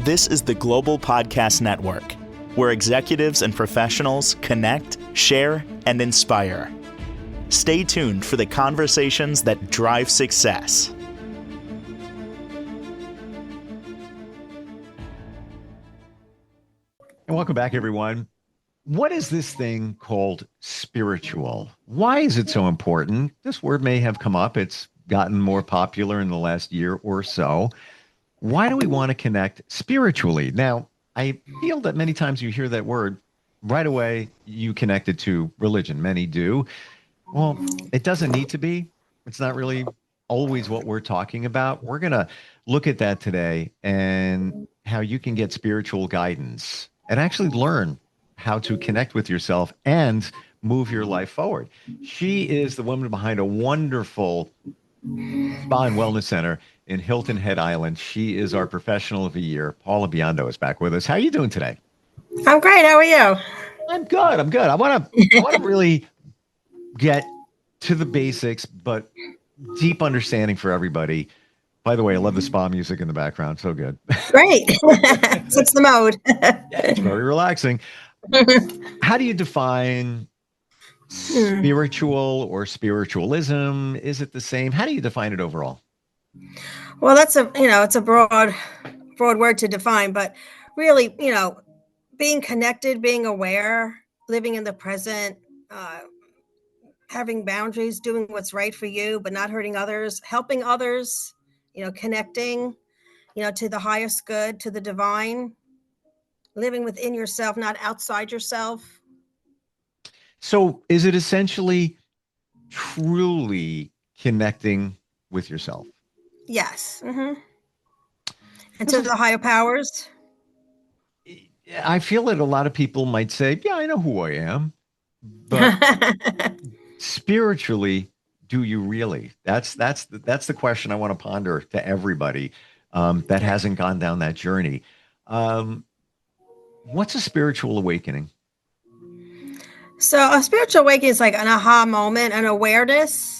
This is the Global Podcast Network, where executives and professionals connect, share, and inspire. Stay tuned for the conversations that drive success. And welcome back, everyone. What is this thing called spiritual? Why is it so important? This word may have come up. It's gotten more popular in the last year or so. Why do we want to connect spiritually? Now, I feel that many times you hear that word, right away you connect it to religion. Many do. Well, it doesn't need to be. It's not really always what we're talking about. We're going to look at that today and how you can get spiritual guidance and actually learn how to connect with yourself and move your life forward. She is the woman behind a wonderful spa and wellness center in Hilton Head Island. She is our professional of the year. Paula Bionda is back with us. How are you doing today? I'm great. How are you? I'm good. I want to really get to the basics, but deep understanding for everybody. By the way, I love the spa music in the background. So good. Great. Sets the mode. It's very relaxing. How do you define spiritual or spiritualism? Is it the same? How do you define it overall? Well, it's a broad word to define, but really, being connected, being aware, living in the present, having boundaries, doing what's right for you, but not hurting others, helping others, connecting, to the highest good, to the divine, living within yourself, not outside yourself. So is it essentially truly connecting with yourself? Yes. Mm-hmm. And to the higher powers. I feel that a lot of people might say, yeah, I know who I am. But spiritually, do you really? That's the question I want to ponder to everybody that hasn't gone down that journey. What's a spiritual awakening? So a spiritual awakening is like an aha moment, an awareness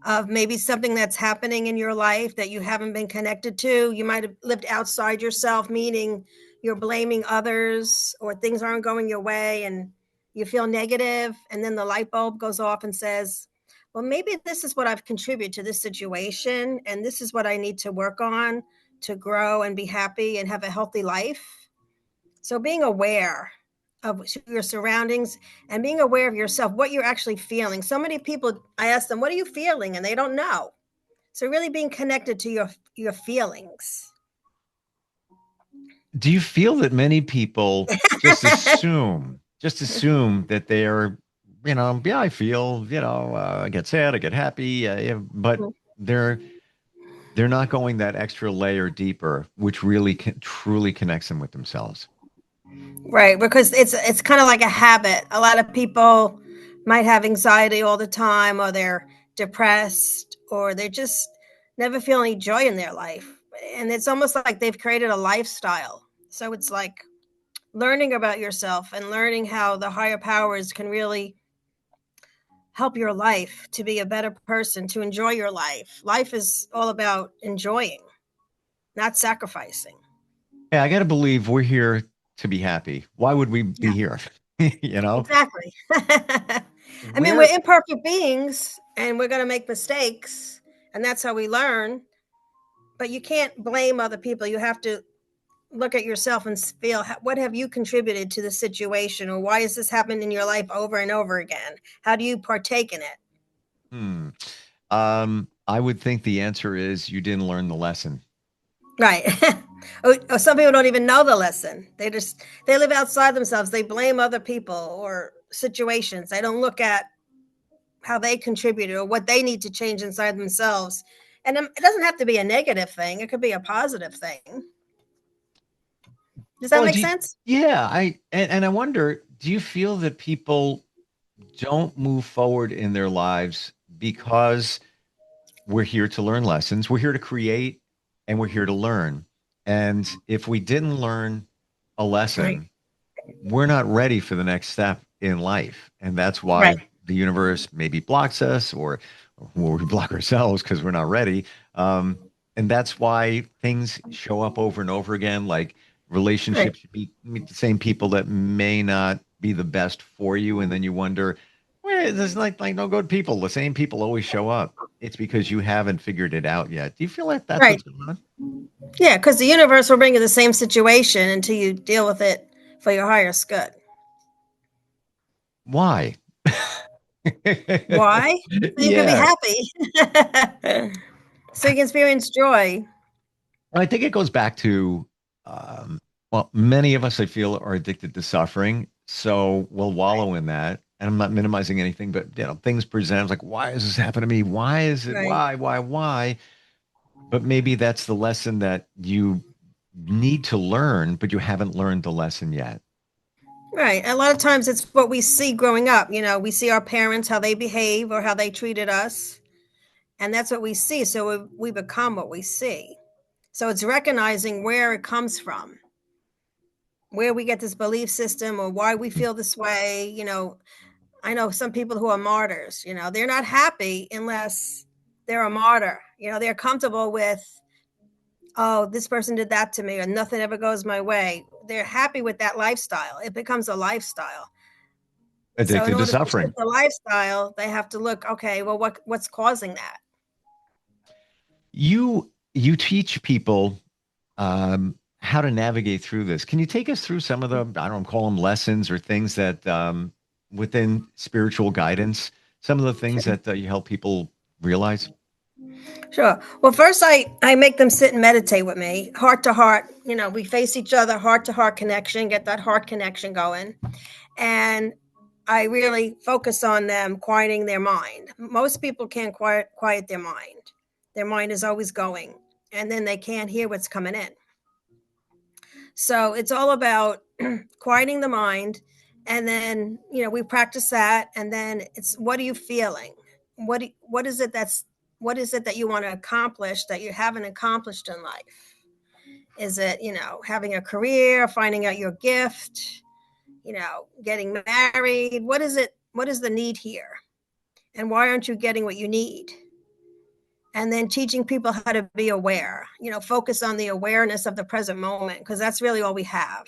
of maybe something that's happening in your life that you haven't been connected to. You might have lived outside yourself, meaning you're blaming others or things aren't going your way and you feel negative. And then the light bulb goes off and says, well, maybe this is what I've contributed to this situation. And this is what I need to work on to grow and be happy and have a healthy life. So being aware of your surroundings and being aware of yourself, what you're actually feeling. So many people, I ask them, what are you feeling? And they don't know. So really being connected to your feelings. Do you feel that many people just assume that they're, yeah, I feel, I get sad, I get happy, but they're not going that extra layer deeper, which really truly connects them with themselves. Right, because it's kind of like a habit. A lot of people might have anxiety all the time, or they're depressed, or they just never feel any joy in their life. And it's almost like they've created a lifestyle. So it's like learning about yourself and learning how the higher powers can really help your life to be a better person, to enjoy your life. Life is all about enjoying, not sacrificing. Yeah, I got to believe we're here to be happy. Why would we be here? Exactly. I mean, we're imperfect beings and we're going to make mistakes, and that's how we learn. But you can't blame other people. You have to look at yourself and feel, what have you contributed to the situation, or why is this happening in your life over and over again? How do you partake in it? I would think the answer is you didn't learn the lesson. Right. Or some people don't even know the lesson. They live outside themselves. They blame other people or situations. They don't look at how they contributed or what they need to change inside themselves. And it doesn't have to be a negative thing. It could be a positive thing. Does that make sense? Yeah. I wonder, do you feel that people don't move forward in their lives because we're here to learn lessons? We're here to create and we're here to learn. And if we didn't learn a lesson, we're not ready for the next step in life. And that's why the universe maybe blocks us, or we block ourselves because we're not ready. And that's why things show up over and over again, like Right. Relationships, you meet the same people that may not be the best for you, and then you wonder, well, there's like no good people. The same people always show up. It's because you haven't figured it out yet. Do you feel like that's Right. what's going on? Yeah, because the universe will bring you the same situation until you deal with it for your highest good. Why? Why? So you can be Yeah. happy. So you can experience joy. I think it goes back to, well, many of us, I feel, are addicted to suffering. So we'll Right. wallow in that. And I'm not minimizing anything, but things present like, why is this happening to me? Why is it? Right. Why? But maybe that's the lesson that you need to learn, but you haven't learned the lesson yet. Right. A lot of times it's what we see growing up. We see our parents, how they behave or how they treated us. And that's what we see. So we become what we see. So it's recognizing where it comes from, where we get this belief system or why we feel this way. I know some people who are martyrs, they're not happy unless they're a martyr. They're comfortable with, oh, this person did that to me or nothing ever goes my way. They're happy with that lifestyle. It becomes a lifestyle. So in Addicted to order to shift suffering. the lifestyle, they have to look, okay, well, what's causing that? You teach people how to navigate through this. Can you take us through some of the, I don't call them lessons or things that within spiritual guidance, some of the things that you help people realize? Sure. Well, first I make them sit and meditate with me, heart to heart. We face each other, heart to heart connection, get that heart connection going. And I really focus on them quieting their mind. Most people can't quiet their mind. Their mind is always going, and then they can't hear what's coming in. So it's all about quieting the mind. And then, we practice that. And then it's, what are you feeling? What is it that you want to accomplish that you haven't accomplished in life? Is it, having a career, finding out your gift, getting married? What is it? What is the need here? And why aren't you getting what you need? And then teaching people how to be aware, focus on the awareness of the present moment, because that's really all we have.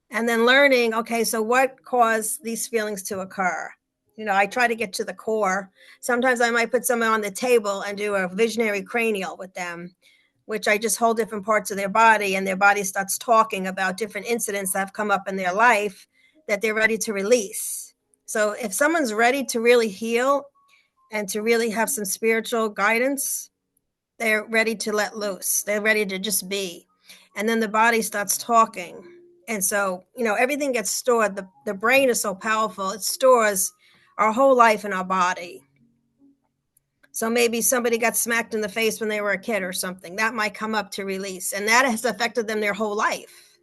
And then learning, okay, so what caused these feelings to occur? I try to get to the core. Sometimes I might put someone on the table and do a visionary cranial with them, which I just hold different parts of their body, and their body starts talking about different incidents that have come up in their life that they're ready to release. So if someone's ready to really heal and to really have some spiritual guidance, they're ready to let loose. They're ready to just be. And then the body starts talking. And so, everything gets stored. The brain is so powerful, it stores our whole life in our body. So maybe somebody got smacked in the face when they were a kid or something. That might come up to release. And that has affected them their whole life.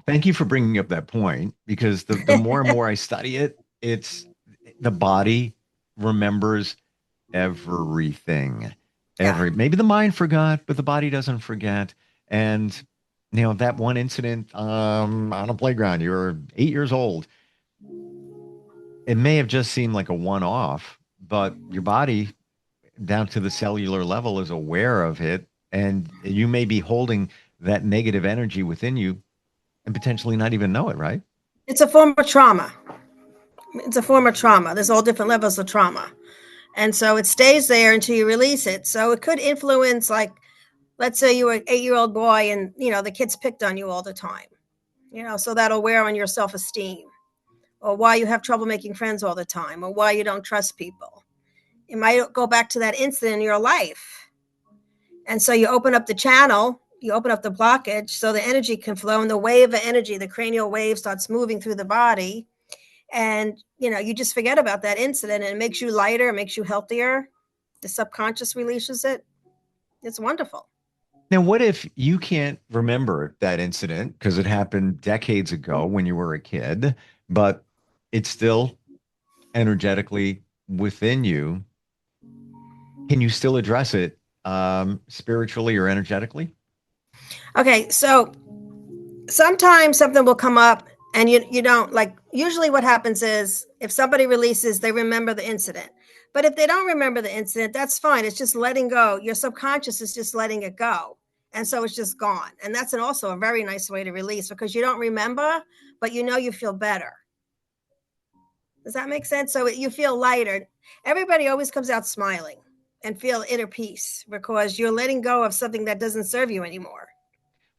Thank you for bringing up that point because the more and more I study it, it's the body remembers everything. Yeah. Maybe the mind forgot, but the body doesn't forget. And that one incident on a playground, you were 8 years old. It may have just seemed like a one-off, but your body down to the cellular level is aware of it, and you may be holding that negative energy within you and potentially not even know it, right? It's a form of trauma. It's a form of trauma. There's all different levels of trauma. And so it stays there until you release it. So it could influence, like, let's say you were an 8-year-old boy and, the kids picked on you all the time, so that'll wear on your self-esteem, or why you have trouble making friends all the time, or why you don't trust people. It might go back to that incident in your life. And so you open up the channel, you open up the blockage so the energy can flow, and the wave of energy, the cranial wave, starts moving through the body. And, you just forget about that incident, and it makes you lighter, it makes you healthier. The subconscious releases it. It's wonderful. Now, what if you can't remember that incident because it happened decades ago when you were a kid, but it's still energetically within you? Can you still address it spiritually or energetically? Okay, so sometimes something will come up and you don't like. Usually what happens is if somebody releases, they remember the incident. But if they don't remember the incident, that's fine. It's just letting go. Your subconscious is just letting it go. And so it's just gone. And that's also a very nice way to release, because you don't remember, but you feel better. Does that make sense? So you feel lighter. Everybody always comes out smiling and feel inner peace because you're letting go of something that doesn't serve you anymore.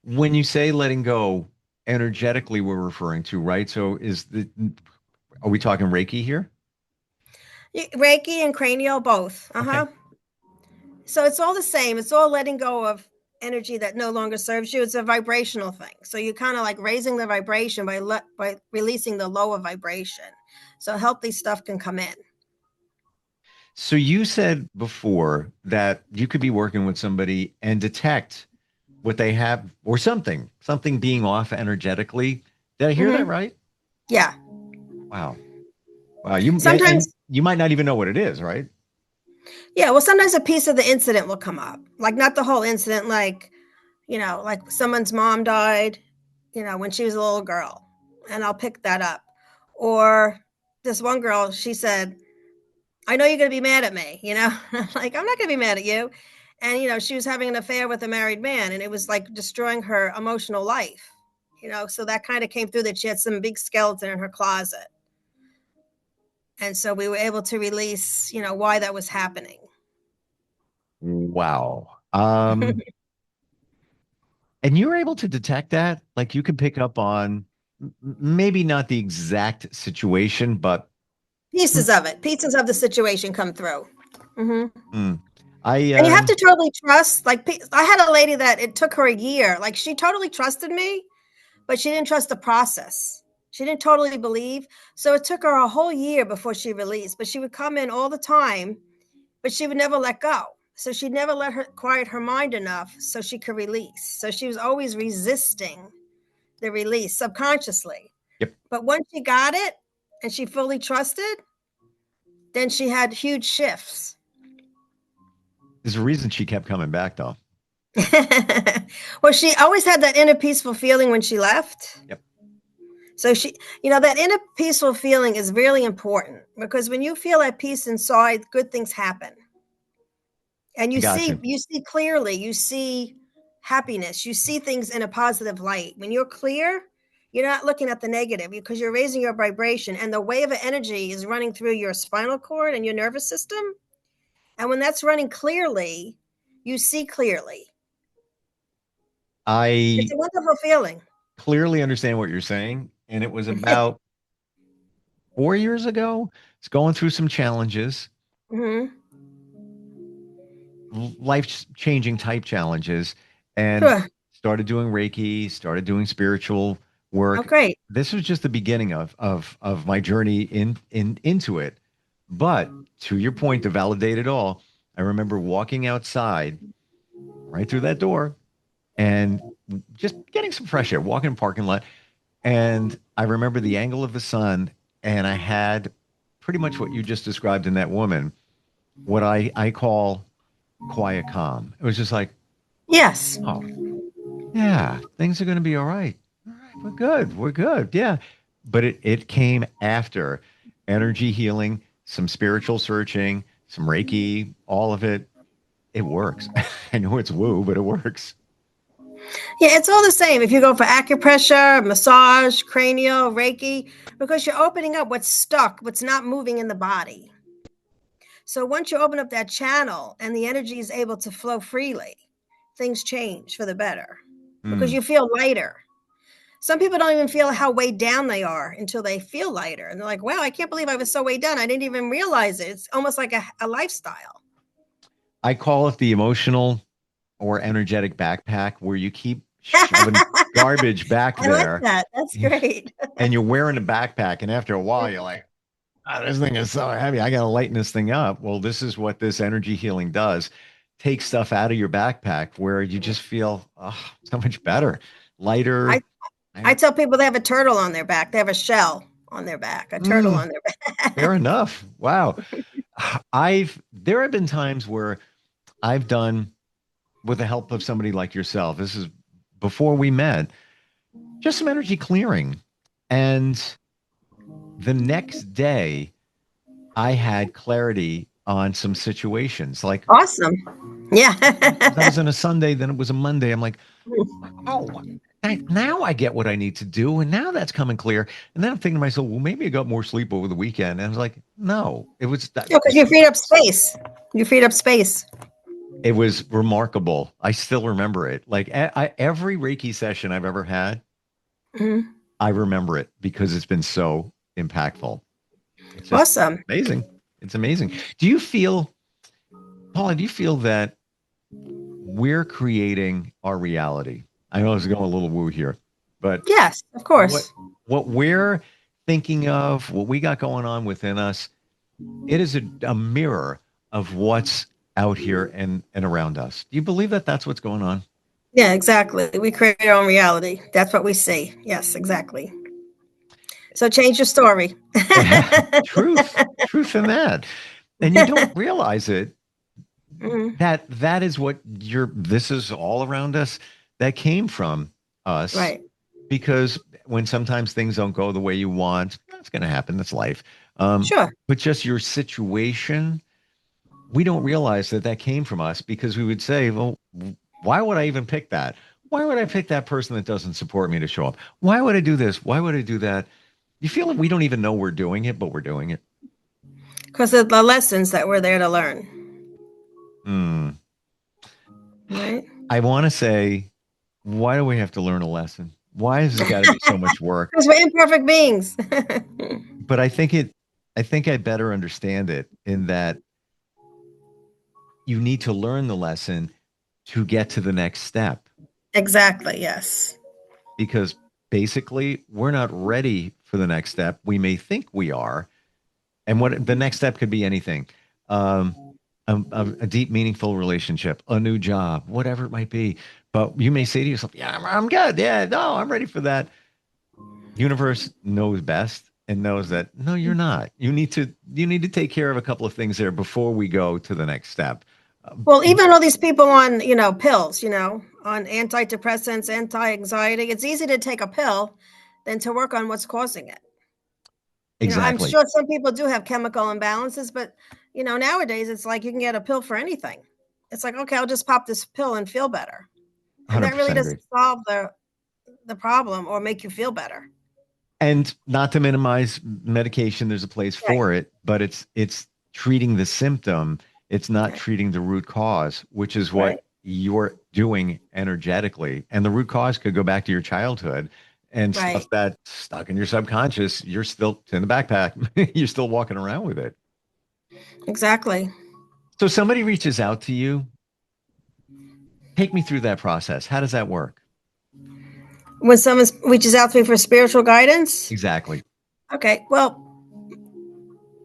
When you say letting go, energetically, we're referring to, right? So are we talking Reiki here? Reiki and cranial, both. Okay. So it's all the same. It's all letting go of energy that no longer serves you. It's a vibrational thing. So you're kind of like raising the vibration by releasing the lower vibration. So healthy stuff can come in. So you said before that you could be working with somebody and detect what they have or something being off energetically. Did I hear that right? Yeah. Wow. Wow. And Sometimes, you might not even know what it is, right? yeah. Well, sometimes a piece of the incident will come up, like not the whole incident, like someone's mom died, when she was a little girl, and I'll pick that up. Or this one girl, she said, I know you're going to be mad at me, like, I'm not going to be mad at you. And, she was having an affair with a married man, and it was like destroying her emotional life, so that kind of came through, that she had some big skeleton in her closet. And so we were able to release, why that was happening. Wow. And you were able to detect that? Like you could pick up on maybe not the exact situation, but Pieces of it, pieces of the situation come through. mm, And you have to totally trust. Like, I had a lady that it took her a year. Like, she totally trusted me, but she didn't trust the process. She didn't totally believe. So it took her a whole year before she released. But she would come in all the time, but she would never let go. So she never let her quiet her mind enough so she could release. So she was always resisting the release subconsciously. Yep. But once she got it and she fully trusted, then she had huge shifts. There's a reason she kept coming back, though. Well, she always had that inner peaceful feeling when she left. Yep. So that inner peaceful feeling is really important, because when you feel at peace inside, good things happen. And you see clearly, you see happiness, you see things in a positive light. When you're clear, you're not looking at the negative, because you're raising your vibration, and the wave of energy is running through your spinal cord and your nervous system. And when that's running clearly, you see clearly. It's a wonderful feeling. Clearly understand what you're saying. And it was about 4 years ago. It's going through some challenges, life-changing type challenges, and started doing Reiki, started doing spiritual work. Oh, great. This was just the beginning of my journey into it. But to your point, to validate it all, I remember walking outside right through that door and just getting some fresh air, walking in the parking lot. And I remember the angle of the sun, and I had pretty much what you just described in that woman, what I call quiet calm. It was just like, yes, oh, yeah, things are going to be all right. All right, we're good. We're good. Yeah. But it came after energy healing, some spiritual searching, some Reiki, all of it. It works. I know it's woo, but it works. Yeah, it's all the same. If you go for acupressure, massage, cranial, Reiki, because you're opening up what's stuck, what's not moving in the body. So once you open up that channel and the energy is able to flow freely, things change for the better, because you feel lighter. Some people don't even feel how weighed down they are until they feel lighter. And they're like, wow, I can't believe I was so weighed down. I didn't even realize it. It's almost like a lifestyle. I call it the emotional or energetic backpack, where you keep shoving garbage back there. I like that. That's great. And you're wearing a backpack, and after a while, you're like, oh, this thing is so heavy. I got to lighten this thing up. Well, this is what this energy healing does. Take stuff out of your backpack where you just feel so much better, lighter. I tell people they have a turtle on their back. They have a shell on their back, a turtle on their back. Fair enough. Wow. There have been times where I've done, with the help of somebody like yourself, this is before we met, just some energy clearing. And the next day I had clarity on some situations. Like, awesome. Yeah. That was on a Sunday, then it was a Monday. I'm like, oh, now I get what I need to do. And now that's coming clear. And then I'm thinking to myself, well, maybe I got more sleep over the weekend. And I was like, no, it was that. Because you freed up space. You freed up space. It was remarkable. I still remember it. Like every Reiki session I've ever had, Mhm. I remember it because it's been so impactful. It's just Awesome. amazing. It's amazing. Do you feel, Paula, do you feel that we're creating our reality? I know I was going a little woo here, but Yes, of what course. what we're thinking of, what we got going on within us, it is a mirror of what's out here and around us. Do you believe that that's what's going on? Yeah, exactly. We create our own reality. That's what we see. Yes, exactly. So change your story. Truth in that. And you don't realize it, Mhm. that is what this is all around us, that came from us, Right. because when sometimes things don't go the way you want, that's going to happen. That's life. Sure. But just your situation, we don't realize that came from us, because we would say, well, why would I even pick that? Why would I pick that person that doesn't support me to show up? Why would I do this? Why would I do that? You feel like we don't even know we're doing it, but we're doing it. Because of the lessons that we're there to learn. Hmm. Right. I want to say, why do we have to learn a lesson? Why has it got to be so much work? Because we're imperfect beings. But I think I better understand it in that you need to learn the lesson to get to the next step, Exactly. Yes. because basically we're not ready for the next step. We may think we are. And what the next step could be anything. Um, a deep, meaningful relationship, a new job, whatever it might be. But you may say to yourself, yeah, I'm good. Yeah, no, I'm ready for that. Universe knows best and knows that no, you're not. You need to take care of a couple of things there before we go to the next step. Well, even all these people on, pills, on antidepressants, anti-anxiety, it's easy to take a pill than to work on what's causing it. I'm Exactly. sure some people do have chemical imbalances, but nowadays it's like you can get a pill for anything. It's like, okay, I'll just pop this pill and feel better. And that really 100% agree. doesn't solve the problem or make you feel better. And not to minimize medication, there's a place Right. for it, but it's treating the symptom. It's not Right. treating the root cause, which is Right. what you're doing energetically. And the root cause could go back to your childhood and stuff Right. that's stuck in your subconscious. You're still in the backpack. You're still walking around with it. Exactly. So somebody reaches out to you. Take me through that process. How does that work? When someone reaches out to me for spiritual guidance, Exactly. okay, well,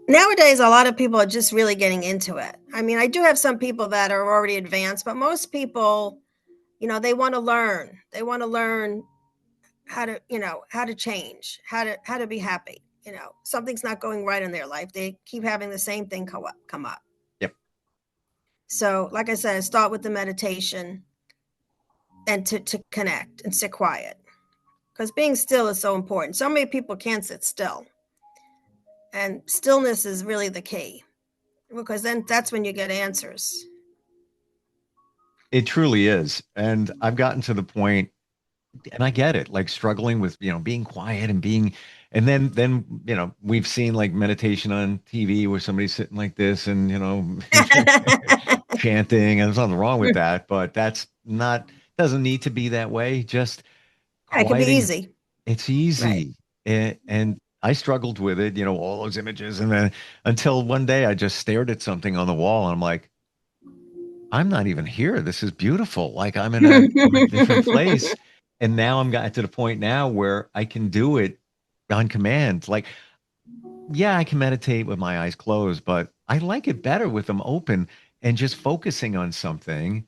nowadays a lot of people are just really getting into it. I mean, I do have some people that are already advanced, but most people, they want to learn. They want to learn how to change, how to be happy. Something's not going right in their life. They keep having the same thing come up. Yep. So, like I said, start with the meditation and to connect and sit quiet, because being still is so important. So many people can't sit still, and stillness is really the key, because then that's when you get answers. It truly is. And I've gotten to the point, and I get it, like struggling with, being quiet and being, and then, we've seen like meditation on TV where somebody's sitting like this and, chanting, and there's nothing wrong with that, but that's not, doesn't need to be that way. Just It could be quieting. easy. It's Right. easy. And I struggled with it, all those images. And then until one day I just stared at something on the wall and I'm like, I'm not even here. This is beautiful. Like I'm in a different place. And now I'm got to the point now where I can do it on command. Like, yeah, I can meditate with my eyes closed, but I like it better with them open and just focusing on something.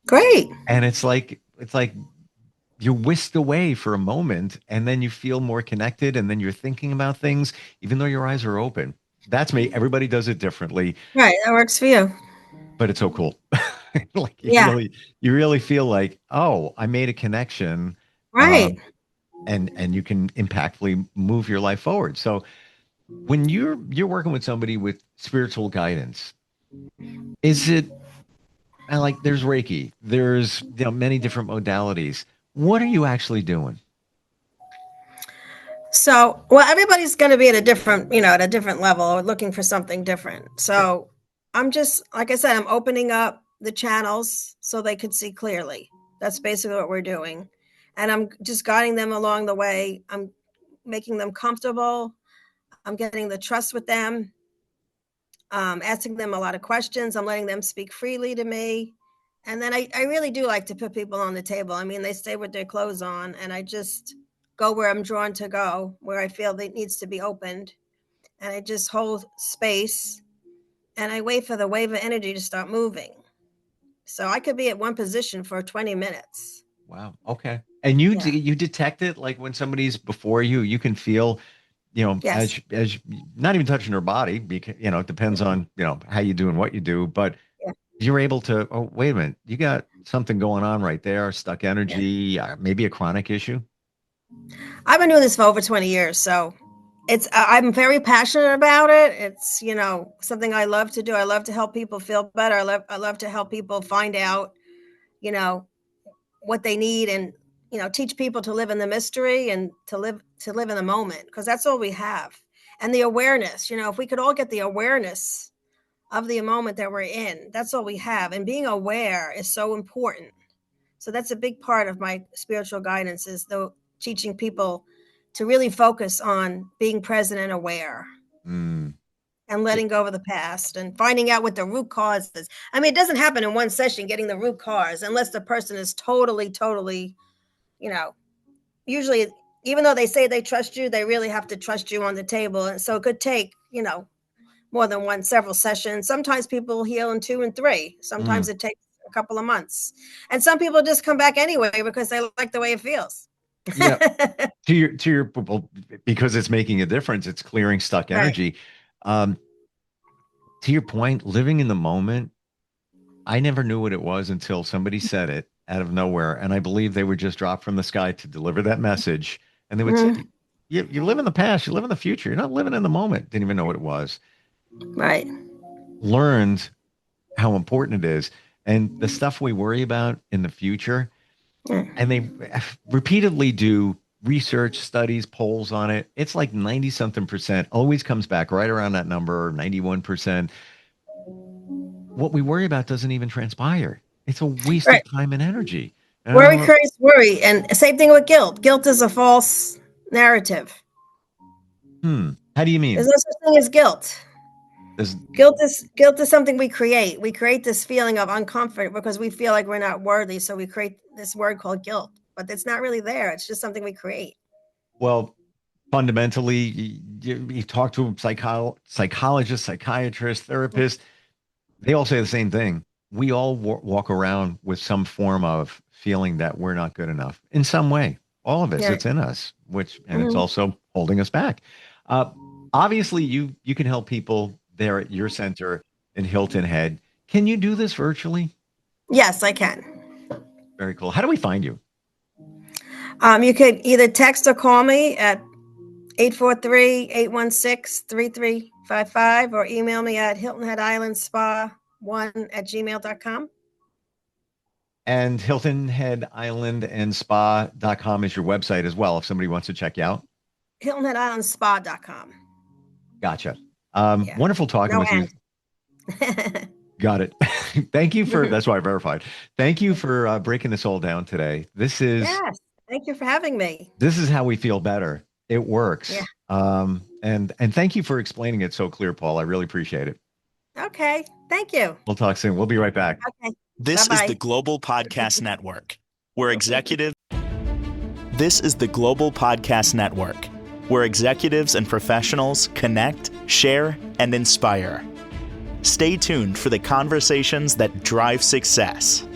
Great. And it's like you're whisked away for a moment and then you feel more connected and then you're thinking about things even though your eyes are open. That's me. Everybody does it differently, Right. That works for you. but it's so cool. Like Yeah. you really feel like, oh, I made a connection, Right. and you can impactfully move your life forward. So when you're working with somebody with spiritual guidance, is it And like there's Reiki, there's many different modalities. What are you actually doing? So, well, everybody's going to be at a different, at a different level or looking for something different. Sure. So I'm just, like I said, I'm opening up the channels so they could see clearly. That's basically what we're doing. And I'm just guiding them along the way. I'm making them comfortable. I'm getting the trust with them, asking them a lot of questions. I'm letting them speak freely to me. And then I really do like to put people on the table. I mean, they stay with their clothes on, and I just go where I'm drawn to go, where I feel that needs to be opened. And I just hold space and I wait for the wave of energy to start moving. So I could be at one position for 20 minutes. Wow. Okay. And you Yeah. you detect it like when somebody's before you, you can feel, Yes. as not even touching her body, because it depends on how you do and what you do, but Yeah. you're able to. Oh, wait a minute, you got something going on right there, stuck Yeah. energy, maybe a chronic issue. I've been doing this for over 20 years. So I'm very passionate about it. It's, something I love to do. I love to help people feel better. I love to help people find out, you know, what they need, and, teach people to live in the mystery and to live in the moment, because that's all we have. And the awareness, if we could all get the awareness of the moment that we're in, that's all we have. And being aware is so important. So that's a big part of my spiritual guidance, is teaching people to really focus on being present and aware, Mm. and Yeah. letting go of the past and finding out what the root cause is. I mean, it doesn't happen in one session, getting the root cause, unless the person is totally, totally, usually, even though they say they trust you, they really have to trust you on the table. And so it could take, more than several sessions. Sometimes people heal in 2 and 3. Mm. Sometimes it takes a couple of months. And some people just come back anyway because they like the way it feels. Yeah. To your well, because it's making a difference. It's clearing stuck Right. energy. Um, to your point, living in the moment. I never knew what it was until somebody said it out of nowhere, and I believe they were just dropped from the sky to deliver that message. And they would say, Mhm. You live in the past, you live in the future. You're not living in the moment." Didn't even know what it was. Right. Learned how important it is, and the stuff we worry about in the future. Mm. And they repeatedly do research studies, polls on it. It's like 90 something percent always comes back right around that number, 91%. What we worry about doesn't even transpire. It's a waste Right. of time and energy. And I Worry don't know. creates worry. And same thing with guilt. Guilt is a false narrative. How do you There's mean? no such thing as guilt. Does Guilt is something we create. We create this feeling of uncomfort because we feel like we're not worthy. So we create this word called guilt, but it's not really there. It's just something we create. well, fundamentally, you talk to psychologists, psychiatrists, therapists, they all say the same thing. We all walk around with some form of feeling that we're not good enough in some way. All of us, Yeah. it's in us, and it's Mhm. also holding us back. Uh, Obviously, you can help people there at your center in Hilton Head. Can you do this virtually? Yes, I can. Very cool. How do we find you? You could either text or call me at 843-816-3355, or email me at hiltonheadislandspa1@gmail.com. And Hilton Head Island and Spa.com is your website as well if somebody wants to check you out. hiltonheadislandspa.com. Gotcha. Yeah. Wonderful talking No with you. end. Got it. Thank you for that's why I verified. Thank you for breaking this all down today. Yes. Thank you for having me. This is how we feel better. It Yeah. works. And thank you for explaining it so clear, Paul. I really appreciate it. Okay. Thank you. We'll talk soon. We'll be right back. Okay. This is the Global Podcast Network, where executives. This is the Global Podcast Network, where executives and professionals connect, share, and inspire. Stay tuned for the conversations that drive success.